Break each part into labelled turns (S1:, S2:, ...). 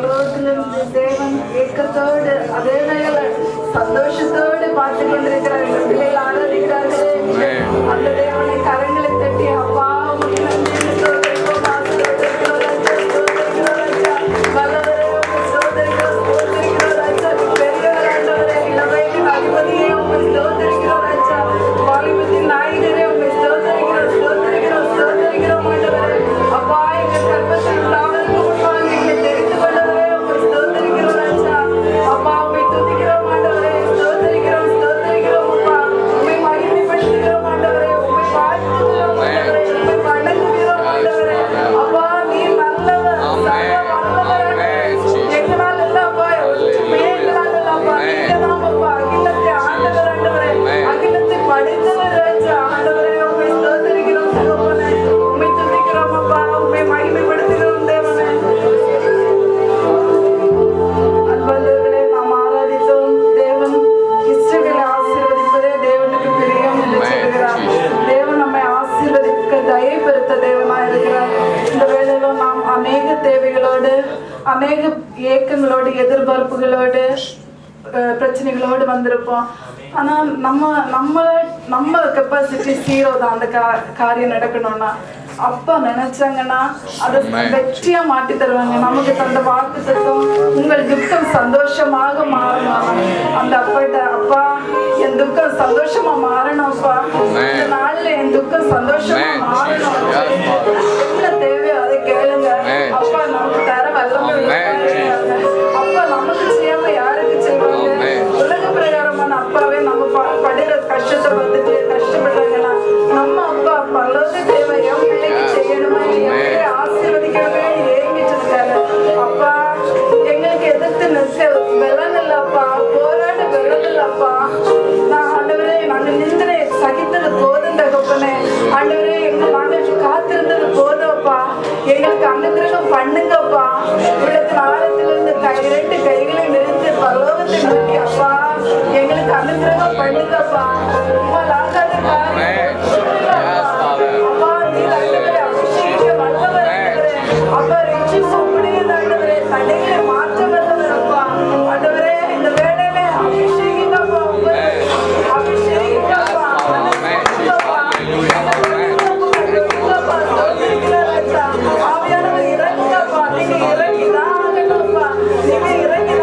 S1: பரலோகத்திலிருந்து தேவன் ஏக்கத்தோடு அதே வேளை சந்தோஷத்தோடு பார்த்து கொண்டிருக்கிறார். எங்கள் பிள்ளைகள் ஆராதிக்கிறார்களே, அந்த தேவனை கரங்களை தட்டி அப்பா அநேக ஏக்கங்களோடு எதிர்பார்ப்புகளோடு பிரச்சனைகளோடு வந்திருப்போம். ஆனா நம்ம கெப்பாசிட்டி 0 தான். அந்த காரியம் நடக்கணும்னா அப்பா நினைச்சாங்கன்னா அதை வெற்றியா மாட்டி தருவாங்க. நமக்கு தந்த வாக்குத்தத்தம் உங்கள் துக்கம் சந்தோஷமாக மாறணும். அந்த அப்பாட்ட அப்பா என் துக்கம் சந்தோஷமா மாறணும், அப்பா இந்த நாள்ல என் துக்கம் சந்தோஷமா மாறணும், என்ன தேவையோ அதை கேளுங்க. அப்பா நமக்கு தர வல்லமை, அப்பா நமக்கு செய்யாம யாருக்கு செய்வாங்க? உலக பிரகாரமான அப்பாவே நம்ம படுற கஷ்டத்தை வந்துட்டு கஷ்டப்படுறாங்கன்னா நம்ம அப்பா பலது தேவை என் பிள்ளைக்கு செய்யணுமா, என் ஆசீர்வதிக்கணுமே ஏங்கிட்டு இருக்காரு. அப்பா எங்களுக்கு எதிர்த்து நிற்க பலன் இல்லப்பா, போராட பலன் இல்லப்பா. நான் ஆண்டவரே நாங்க நின்று சகித்தது போதும் தகப்பனே. ஆண்டவரே நாங்கள் காத்திருந்தது போதும்ப்பா, எங்களுக்கு அனுகிரகம் பண்ணுங்கப்பா. உள்ளத்தின் ஆழத்திலிருந்து 2 கைகளை நிறுத்தி பரலோகத்தை நோக்கி அப்பா எங்களுக்கு அனுகிரகம் பண்ணுங்கப்பா. உங்களாகாத காரியம் அப்பா நீர் ஆண்டவரே அபிஷேக வல்லவர் அப்பா, ரட்சிப்பு உடையது ஆண்டவரே, தடைகளை மாற்ற வல்லவர் அப்பா. ஆண்டவரே இந்த வேளையில அபிஷேகிங்கப்பா, அபிஷேகிங்கப்பா, ஆவியானவர் இறங்குங்கப்பா, நீங்க இறங்கிதான் ஆகணும்ப்பா, நீங்க இறங்கி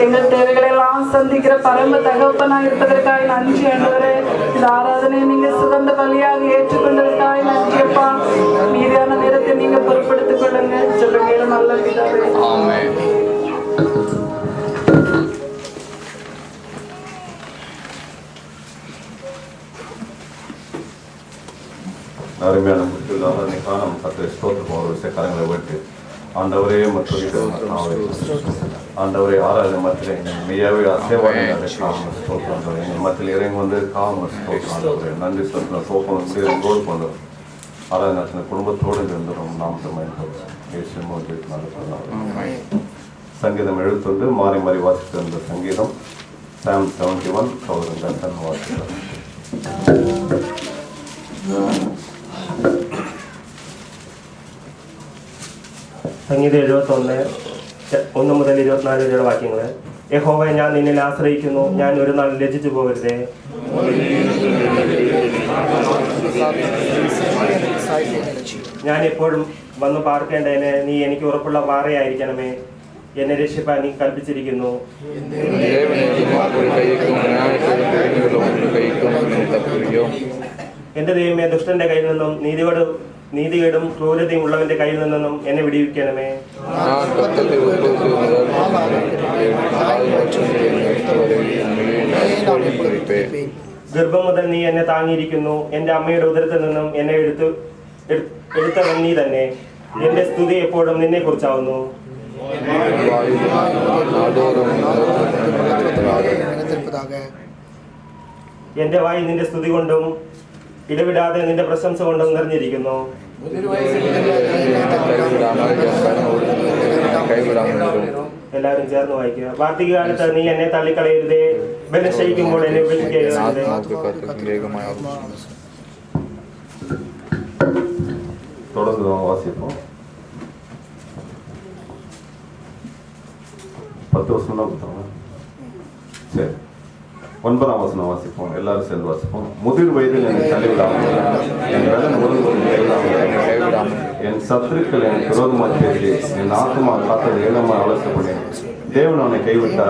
S1: எங்கள் தேவைகளை எல்லாம் சந்திக்கிற பரம தகப்பனா இருப்பதற்காக நன்றி ஆண்டவரே. இந்த ஆராதனை நீங்க சுகந்த பலியாக ஏற்றுக்கொண்டதற்காக நன்றி அப்பா. மீதியான நேரத்தை நீங்க பொறுப்படுத்திக் கொள்ளுங்க. சொல்லுங்க நல்ல பிதாவே.
S2: அருமையான முற்றிலாக நம் கத்தை ஸ்தோத்திரம் ஒரு கரங்களை விட்டு ஆண்டவரே மற்றும் ஆண்டவரே ஆராதனை மத்தியில் மெய்யாவே அசைவான ஸ்தோத்திரம் எங்கள் மத்தியில் இறங்கி வந்து காம ஸ்தோத்திரம் நன்றி சொல்ல சோப்பம் எங்களோடு கொண்டு ஆராதனை குடும்பத்தோடு இருந்துடும் நாம் சங்கீதம் 71 மாறி மாறி வாசித்திருந்த சங்கீதம் சாம் 71 கௌரவன் வாசிக்கிறார்.
S3: സംഗീതം 71 1 മുതൽ 24 വരെയുള്ള വാക്യങ്ങൾ. യഹോവേ, ഞാൻ നിന്നിൽ ആശ്രയിക്കുന്നു, ഞാൻ ഒരു നാൾ ലജ്ജിച്ചു പോകരുതേ. ഞാൻ എപ്പോഴും വന്നു പാർക്കേണ്ടതിന് നീ എനിക്ക് ഉറപ്പുള്ള പാറയായിരിക്കണമേ. എന്നെ രക്ഷിപ്പാൻ നീ കൽപ്പിച്ചിരിക്കുന്നു. എന്റെ ദൈവമേ, ദുഷ്ടന്റെ കയ്യിൽ നിന്നും നീതികേടും ക്രൂരതയും ഉള്ളവന്റെ കയ്യിൽ നിന്നും എന്നെ വിടിവിക്കണമേ. ഗർഭം മുതൽ നീ എന്നെ താങ്ങിയിരിക്കുന്നു. എന്റെ അമ്മയുടെ ഉദരത്തിൽ നിന്നും എന്നെ എടുത്തവൻ നീ തന്നെ. എന്റെ സ്തുതി എപ്പോഴും നിന്നെ കുറിച്ചാവുന്നു. എന്റെ വായി നിന്റെ സ്തുതി കൊണ്ടും ഇടവിടാതെ നിന്റെ പ്രശംസ കൊണ്ടും നിറഞ്ഞിരിക്കുന്നു. എല്ലാവരും ചേർന്ന് വായിക്കുക. വാർദ്ധക്യകാലത്ത് നീ എന്നെ തള്ളിക്കളയരുതേ, ബലക്ഷയിക്കുമ്പോൾ എന്നെ ഉപേക്ഷിക്കരുതേ.
S2: தொடர்ந்து வாசிப்போம். 10 வசனம் தான் கொடுத்தாங்க. சரி, 9ஆம் வசனம் வாசிப்போம். எல்லாரும் சேர்ந்து வாசிப்போம். முதிர் வயதில் என்னை தள்ளிவிடாமல், என் வேதனை ஒருவரும் கைவிடாமல், என் சத்துருக்கள் எனக்கு விரோதமாக பேசி என் ஆத்மா காத்தது ஏகமாக ஆலோசனை பண்ணேன். தேவன் அவனை கைவிட்டார்.